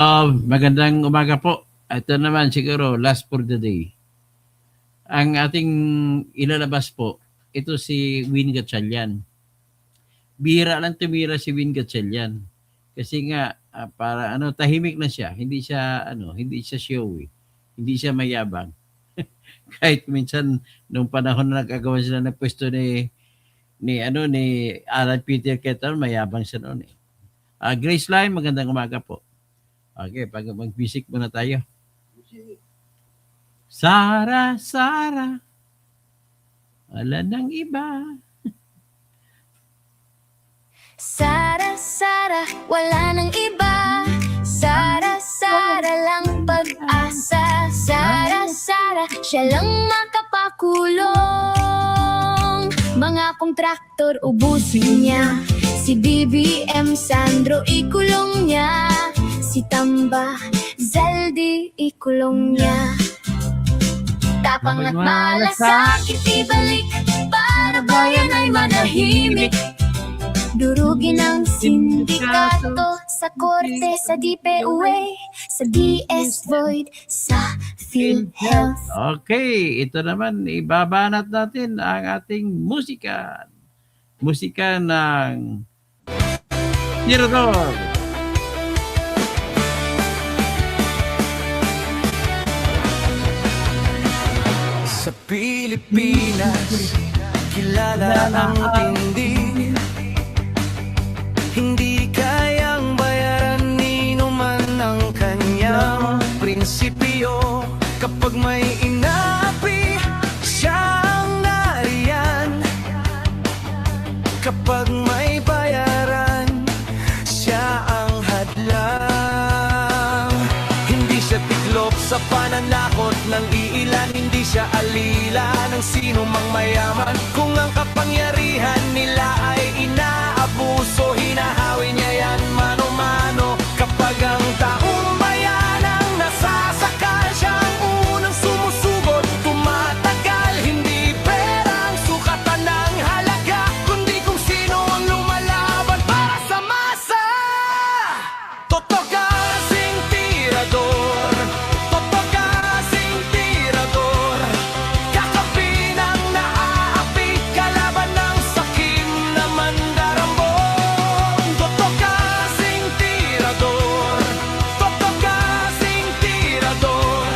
Magandang umaga po. Ito naman siguro last for the day. Ang ating ilalabas po, ito si Win Gatchalian. Bihira lang tumira si Win Gatchalian. Kasi nga para tahimik na siya, hindi siya showy. Hindi siya mayabang. Kahit minsan nung panahon na nagagawa sila ng pwesto ni Alan Peter Ketan, mayabang siya noon eh. Grace Line, magandang umaga po. Okay, mag-music muna tayo. Sara, Sara, wala nang iba. Sara, Sara, wala nang iba. Sara, Sara lang pag-asa. Sara, Sara, siya lang makapakulong. Mga kontraktor ubusin niya. Si BBM Sandro ikulong niya. Si Tamba Zaldi ikulong niya. Tapang at malasakit ibalik para bayan ay manahimik. Durugin ang sindikato sa korte, sa DPUA, sa DS Void, sa PhilHealth. Okay, ito naman, ibabanat natin ang ating musika. Musika ng Tirador. Sa Pilipinas, kilala ang tindi. Hindi kayang bayaran ni numan ang kanyang prinsipyo. Kapag may inaapi, siya ang nariyan. Kapag may bayaran, siya ang hadlang. Hindi siya tiklop sa pananakot ng iilan. Hindi siya alila ng sino mang mayaman. Kung ang kapangyarihan nila ay inaabuso, hinahawi niya yan mano-mano. Kapag ang taong bayan ang nasasakal, siya ang unang sumusugot, tumatagal. Hindi perang sukatan ng halaga, kundi kung sino ang lumalaban para sa masa. Totoo kasing tirador, totoo kasing tirador. Kakapin ang naaapi, kalaban ng sakim na mandarambong. Totoo kasing tirador, totoo kasing tirador.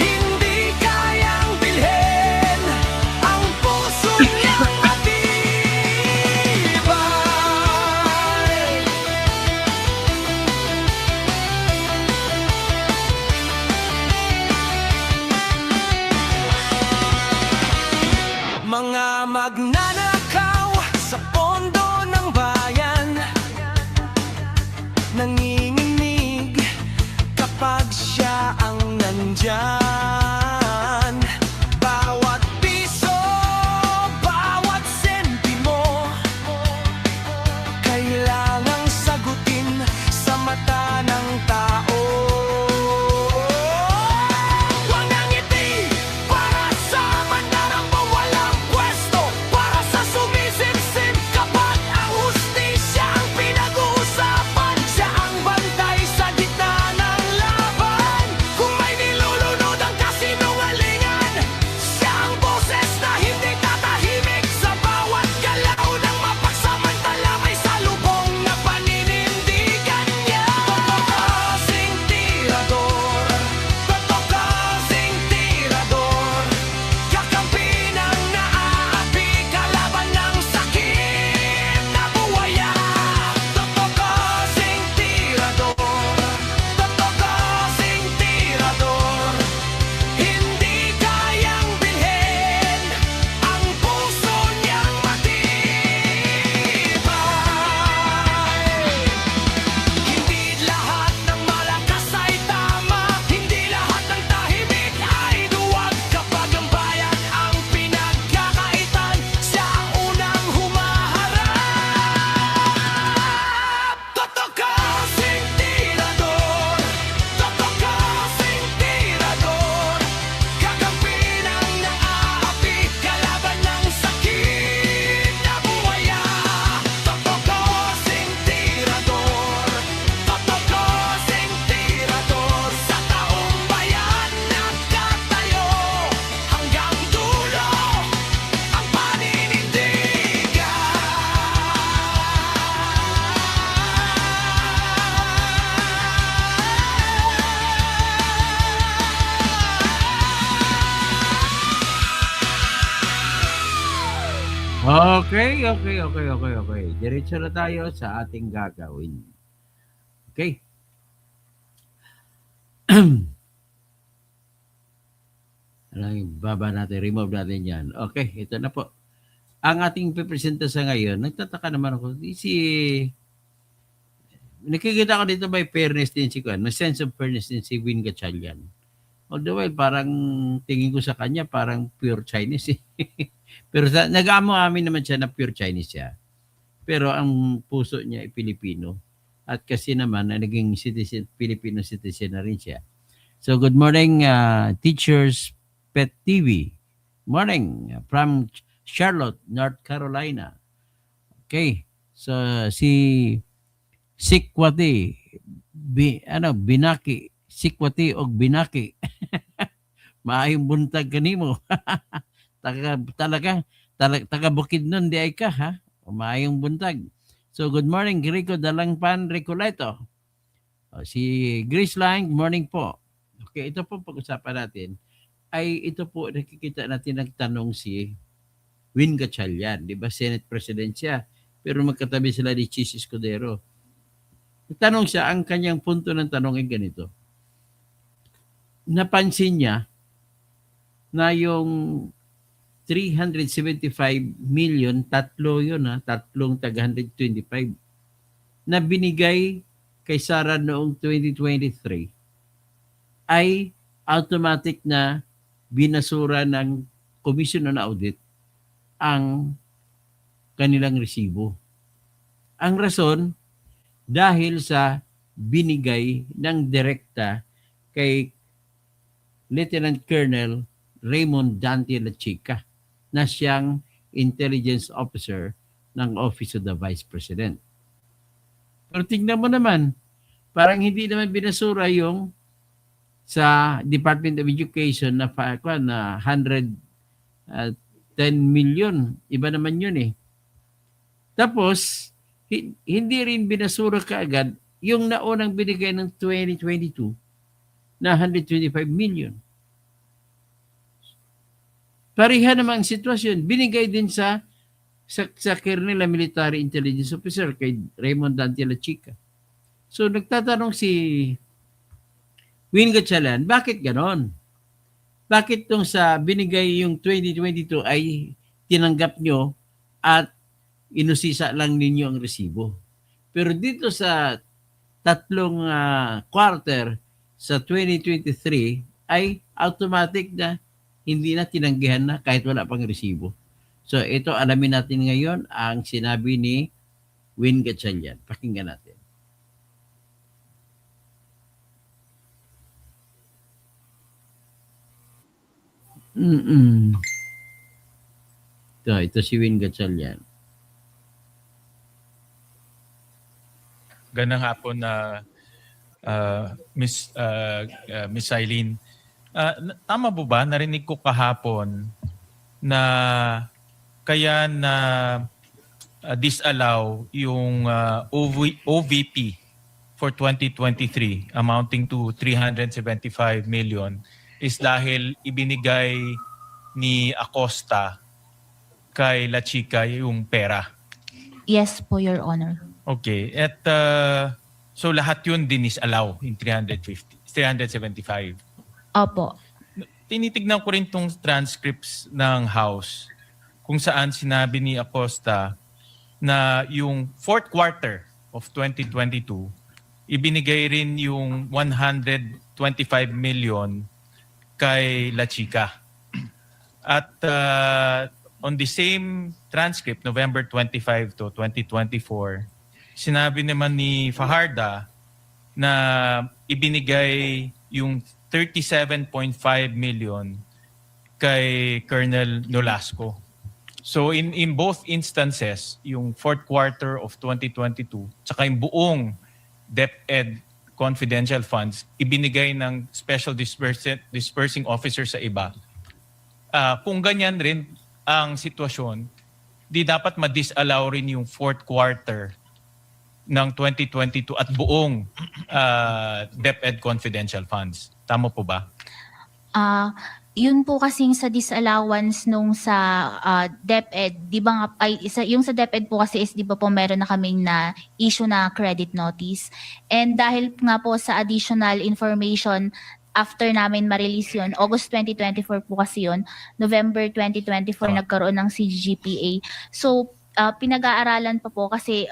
Hindi kayang bilhin ang puso niyang matibay. Mga magnanakaw sa pondo ng bayan, nanginginig kapag siya ang nandyan. Bawat piso, bawat sentimo, kailangang sagutin sa mata ng tao. Walang ngiti para sa mandarambong, walang pwesto para sa sumisimsim. Kapag ang hustisya ang pinag-uusapan, siya ang bantay sa gitna ng laban. Kung may nilulunod ang kasi Okay. Diretso na tayo sa ating gagawin. Okay. Baba natin, remove natin yan. Okay, ito na po. Ang ating pipresenta sa ngayon, nagtataka naman ako, nakikita ko dito may fairness din si Kwan, may sense of fairness din si Win Gatchalian. Although, parang tingin ko sa kanya, parang pure Chinese. Pero nag-amo-amin naman siya na pure Chinese siya. Pero ang puso niya ay Pilipino. At kasi naman, naging citizen, Filipino citizen na rin siya. So, good morning, Teachers Pet TV. Morning from Charlotte, North Carolina. Okay. So, si Sikwati, Binaki, Sikwati o Binaki. Maayong buntag kanimo. Taga bukid nun, di ay ka, ha? Maayong buntag. So, good morning, Rico Dalangpan Recoleto. Si Grace Lang, morning po. Okay, ito po pag-usapan natin. Ito po, nakikita natin nagtanong si Win Gatchalian. Di ba, Senate President siya. Pero magkatabi sila ni Chis Escudero. Tanong siya, ang kanyang punto ng tanong ay ganito. Napansin niya na yung 375 million, tatlong taga 125, na binigay kay Sara noong 2023 ay automatic na binasura ng Commission on Audit ang kanilang resibo. Ang rason, dahil sa binigay ng direkta kay Lieutenant Colonel Raymond Dante Lachica na siyang intelligence officer ng Office of the Vice President. Pero tingnan mo naman, parang hindi naman binasura yung sa Department of Education na 110 million. Iba naman yun eh. Tapos, hindi rin binasura kaagad yung naunang binigay ng 2022 na 125 million. Pareha naman ang sitwasyon. Binigay din sa Colonel Military Intelligence Officer kay Raymond Dante Lachica. So nagtatanong si Win Gatchalian, bakit ganon? Bakit tong sa binigay yung 2022 ay tinanggap nyo at inusisa lang ninyo ang resibo? Pero dito sa tatlong quarter sa 2023 ay automatic na hindi na tinanggihan na kahit wala pang resibo. So ito, alamin natin ngayon ang sinabi ni Win Gatchalian. Pakinggan natin. Ito si Win Gatchalian. Ganang hapon na Miss Eileen. Tama po ba? Narinig ko kahapon na kaya na disallow yung OVP for 2023 amounting to 375 million is dahil ibinigay ni Acosta kay Lachica yung pera. Yes po, Your Honor. Okay. At so lahat yun disallow in 375. Opo. Tinitignan ko rin tong transcripts ng House kung saan sinabi ni Acosta na yung fourth quarter of 2022, ibinigay rin yung 125 million kay Lachica. At on the same transcript, November 25 to 2024, sinabi naman ni Fajarda na ibinigay yung 37.5 million kay Colonel Nolasco. So in both instances, yung fourth quarter of 2022, tsaka yung buong DepEd confidential funds, ibinigay ng special dispersing officer sa iba. Kung ganyan rin ang sitwasyon, di dapat ma-disallow rin yung fourth quarter ng 2022 at buong DepEd confidential funds. Tama po ba? Yun po kasing sa disallowance nung sa DepEd, di ba nga, yung sa DepEd po kasi is di ba po meron na kaming na issue na credit notice. And dahil nga po sa additional information after namin ma-release yun, August 2024 po kasi yun, November 2024 nagkaroon ng CGPA. So, pinag-aaralan pa po kasi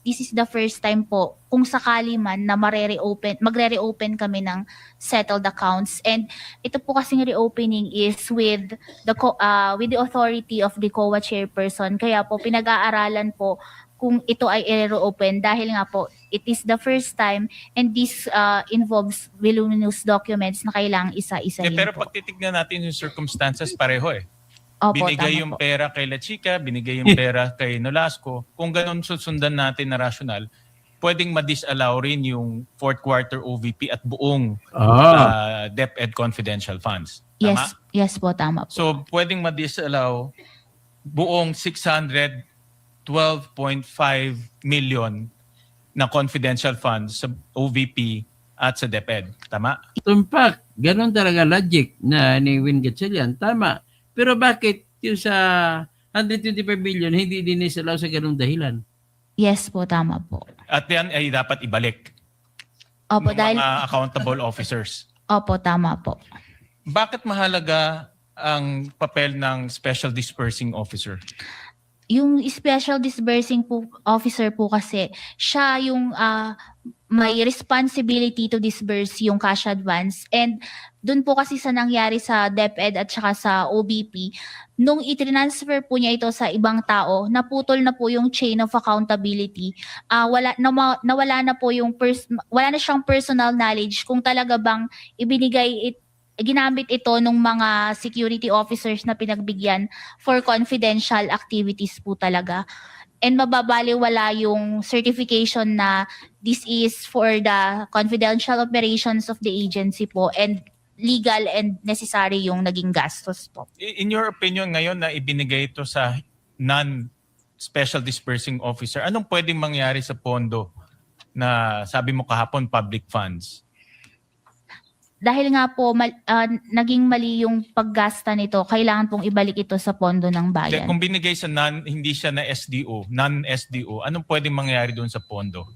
this is the first time po kung sakali man na magre-reopen kami ng settled accounts. And ito po kasing reopening is with the authority of the COA chairperson. Kaya po pinag-aaralan po kung ito ay i-reopen dahil nga po it is the first time and this involves voluminous documents na kailangang isa-isahin Pero po. pag titignan natin yung circumstances, pareho eh. Opo, Binigay tama yung po. pera kay La Chica, binigay yung pera kay Nolasco. Kung ganun susundan natin na rational, pwedeng ma-disallow rin yung fourth quarter OVP at buong DepEd confidential funds. Tama? Yes po, tama po. So, pwedeng ma-disallow buong 612.5 million na confidential funds sa OVP at sa DepEd. Tama? Tumpak, ganun talaga logic na ni Win Gatchalian. Tama. Pero bakit yung sa 125 billion hindi din isalaw sa ganung dahilan? Yes po, tama po. At yan ay dapat ibalik Opo, ng dahil, mga accountable officers. opo, tama po. Bakit mahalaga ang papel ng Special Dispersing Officer? Yung special disbursing po, officer po kasi, siya yung may responsibility to disburse yung cash advance. And dun po kasi sa nangyari sa DepEd at saka sa OBP, nung i-transfer po niya ito sa ibang tao, naputol na po yung chain of accountability. Nawala na po yung wala na siyang personal knowledge kung talaga bang ginamit ito ng mga security officers na pinagbigyan for confidential activities po talaga. And mababaliwala yung certification na this is for the confidential operations of the agency po and legal and necessary yung naging gastos po. In your opinion ngayon na ibinigay ito sa non-Special Dispersing Officer, anong pwedeng mangyari sa pondo na sabi mo kahapon public funds? Dahil nga po naging mali yung paggasta nito, kailangan pong ibalik ito sa pondo ng bayan. Kung binigay sa hindi siya na SDO, non-SDO, anong pwedeng mangyari doon sa pondo?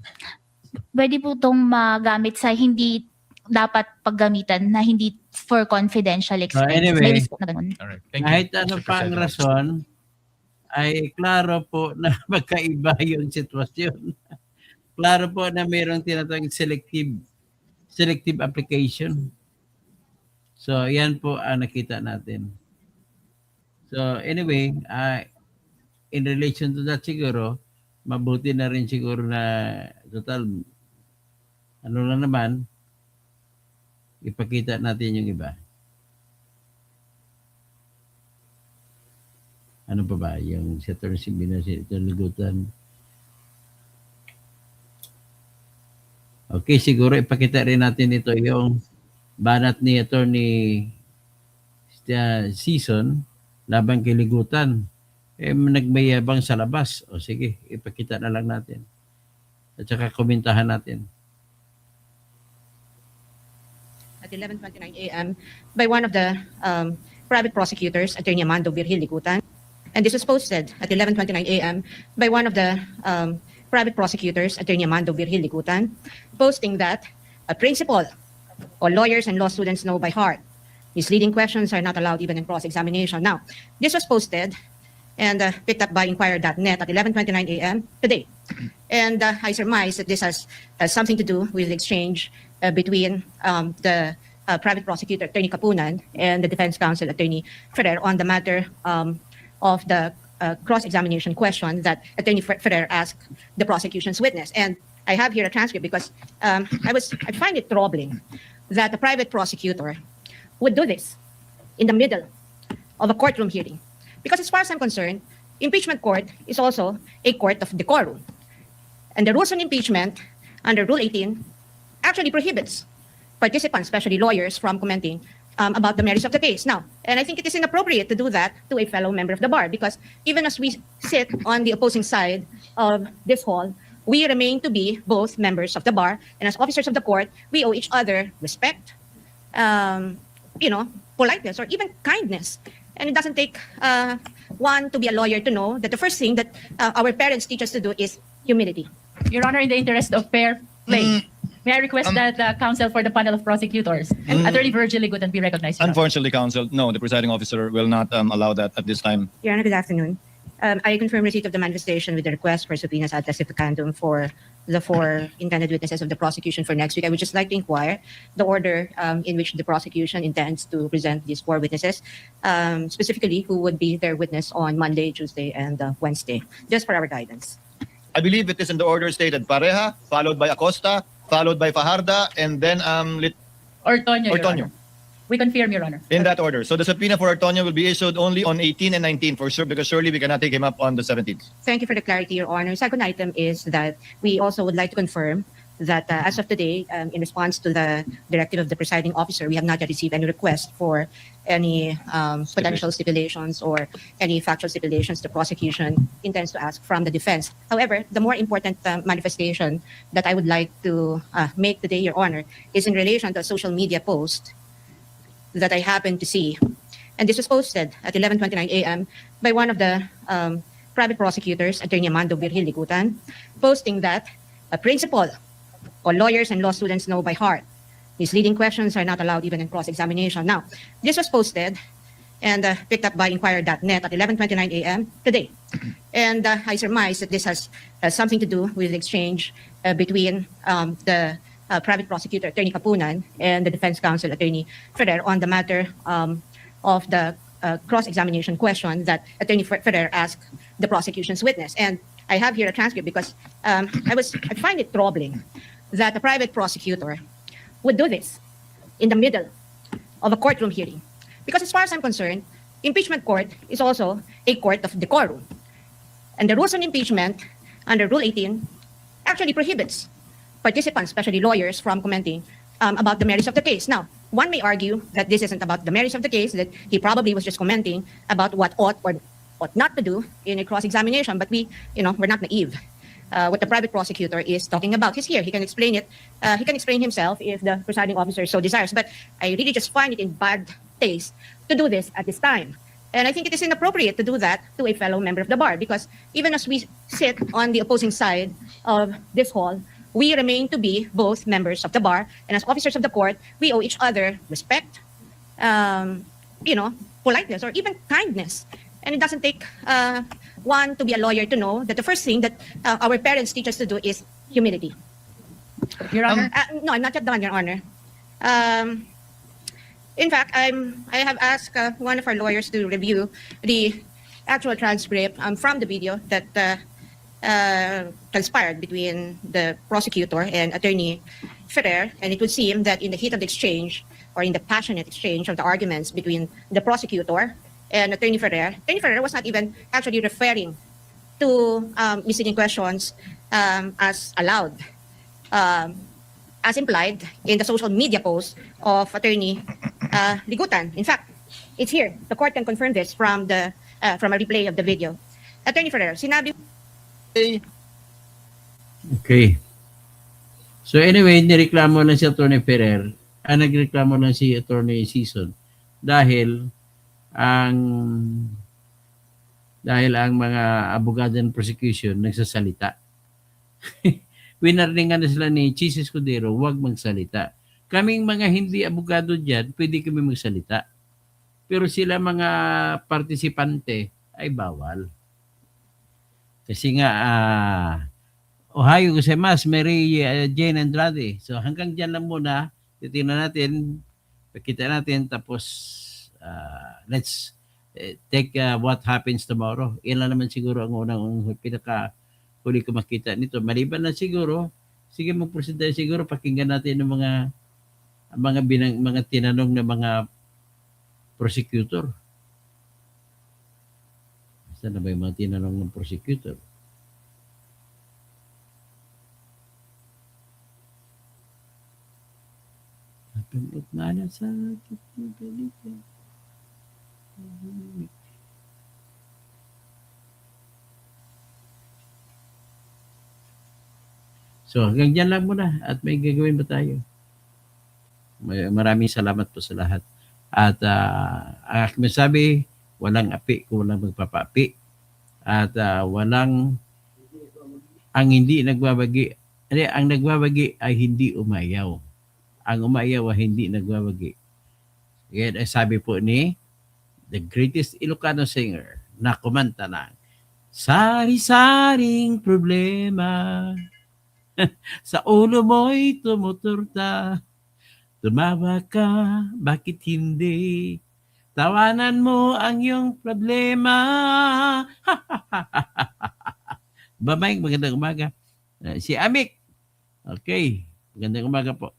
Pwede po itong magamit sa hindi dapat paggamitan na hindi for confidential expenses. anyway, May risk na ganun. Alright. Thank Kahit you. ano Mr. pa ang President. rason, ay klaro po na magkaiba yung sitwasyon. Klaro po na mayroong tinatawag selective application. So, yan po ang nakita natin. So, anyway, in relation to that siguro, mabuti na rin siguro na total, ano lang naman, ipakita natin yung iba. Ano pa ba? Yung sa Torsimbina, sa Lugutan. Okay, siguro ipakita rin natin ito yung banat ni Attorney Season laban kay Ligutan. Nagmayabang sa labas. O sige, ipakita na lang natin. At saka komentahan natin. At 11:29 a.m. by one of the private prosecutors, Attorney Amando Virgil Ligutan. And this was posted at 11:29 a.m. by one of the private prosecutors, Attorney Amando Virgil Ligutan, posting that a principal or lawyers and law students know by heart misleading questions are not allowed even in cross-examination. Now, this was posted and picked up by Inquirer.net at 11:29 a.m. today. And I surmise that this has something to do with the exchange between the private prosecutor, Attorney Kapunan, and the defense counsel, Attorney Ferrer, on the matter of the cross-examination question that Attorney Ferrer asked the prosecution's witness. And I have here a transcript because I find it troubling that the private prosecutor would do this in the middle of a courtroom hearing. Because as far as I'm concerned, impeachment court is also a court of decorum. And the rules on impeachment under Rule 18 actually prohibits participants, especially lawyers, from commenting about the merits of the case. Now, and I think it is inappropriate to do that to a fellow member of the bar because even as we sit on the opposing side of this hall, we remain to be both members of the bar, and as officers of the court, we owe each other respect, politeness or even kindness. And it doesn't take one to be a lawyer to know that the first thing that our parents teach us to do is humility. Your Honor, in the interest of fair play, may I request that the counsel for the panel of prosecutors, Attorney Virgil Ligutan, be recognized. Your Honor. Unfortunately, counsel, no, the presiding officer will not allow that at this time. Your Honor, good afternoon. I confirm receipt of the manifestation with the request for subpoenas ad testificandum for the 4 intended witnesses of the prosecution for next week. I would just like to inquire the order in which the prosecution intends to present these 4 witnesses, specifically who would be their witness on Monday, Tuesday, and Wednesday, just for our guidance. I believe it is in the order stated Pareja, followed by Acosta, followed by Fajarda, and then Ortonio, Your Ortonio. Honor. We confirm, Your Honor. In that order. So the subpoena for Ortonio will be issued only on 18 and 19 for sure, because surely we cannot take him up on the 17th. Thank you for the clarity, Your Honor. Second item is that we also would like to confirm that as of today, in response to the directive of the presiding officer, we have not yet received any request for any potential stipulations or any factual stipulations the prosecution intends to ask from the defense. However, the more important manifestation that I would like to make today, Your Honor, is in relation to a social media post that I happened to see. And this was posted at 11:29 a.m. by one of the private prosecutors, Attorney Amando Virgil Ligutan, posting that a principal or lawyers and law students know by heart misleading questions are not allowed even in cross-examination. Now, this was posted and picked up by Inquirer.net at 11:29 a.m. today. And I surmise that this has something to do with the exchange between the private prosecutor, Attorney Capunan, and the defense counsel, Attorney Ferrer, on the matter of the cross-examination question that Attorney Ferrer asked the prosecution's witness. And I have here a transcript because I find it troubling that a private prosecutor would do this in the middle of a courtroom hearing. Because as far as I'm concerned, impeachment court is also a court of decorum. And the rules on impeachment under Rule 18 actually prohibits participants, especially lawyers, from commenting about the merits of the case. Now, one may argue that this isn't about the merits of the case, that he probably was just commenting about what ought or ought not to do in a cross-examination, but we're not naive. What the private prosecutor is talking about. He's here. He can explain it. He can explain himself if the presiding officer so desires. But I really just find it in bad taste to do this at this time. And I think it is inappropriate to do that to a fellow member of the bar, because even as we sit on the opposing side of this hall, we remain to be both members of the bar, and as officers of the court, we owe each other respect, politeness, or even kindness. And it doesn't take one to be a lawyer to know that the first thing that our parents teach us to do is humility. Your Honor. No, I'm not yet done, Your Honor. In fact, I have asked one of our lawyers to review the actual transcript from the video that transpired between the prosecutor and Attorney Ferrer, and it would seem that in the heat of the exchange, or in the passionate exchange of the arguments between the prosecutor and Attorney Ferrer was not even actually referring to misleading questions as allowed, as implied in the social media post of Attorney Ligutan. In fact, it's here. The court can confirm this from a replay of the video. Attorney Ferrer, sinabi. Okay. So anyway, nireklamo lang si Attorney Ferrer, nagreklamo lang si Attorney Season dahil ang mga abogado ng prosecution nagsasalita. Winarningan na sila ni Chis Escudero, huwag magsalita. Kaming mga hindi abogado dyan, pwede kami magsalita. Pero sila mga partisipante ay bawal. Kasi nga, Ohio gozaimasu, Mary Jane Andrade. So hanggang dyan lang muna, titingnan natin, pakita natin, tapos let's take what happens tomorrow. Yan lang naman siguro ang unang pinaka-huli ko makita nito. Maliban na siguro, sige mag-proceed tayo siguro, pakinggan natin ng mga tinanong ng mga prosecutor. Saan na ba yung mga tinanong ng prosecutor? Napindot na na sa balita. So hanggang dyan lang muna at may gagawin ba tayo? Maraming salamat po sa lahat. At ang aking masabi, walang api kung walang magpapaapi. At ang hindi nagbabagi, ang nagbabagi ay hindi umayaw. Ang umayaw ay hindi nagbabagi. Yan ay sabi po ni the greatest Ilocano singer na kumanta ng sari-saring problema sa ulo mo'y tumuturta. Tumawa ka, bakit hindi? Tawanan mo ang iyong problema. Bye-bye, magandang umaga. Si Amik. Okay, magandang umaga po.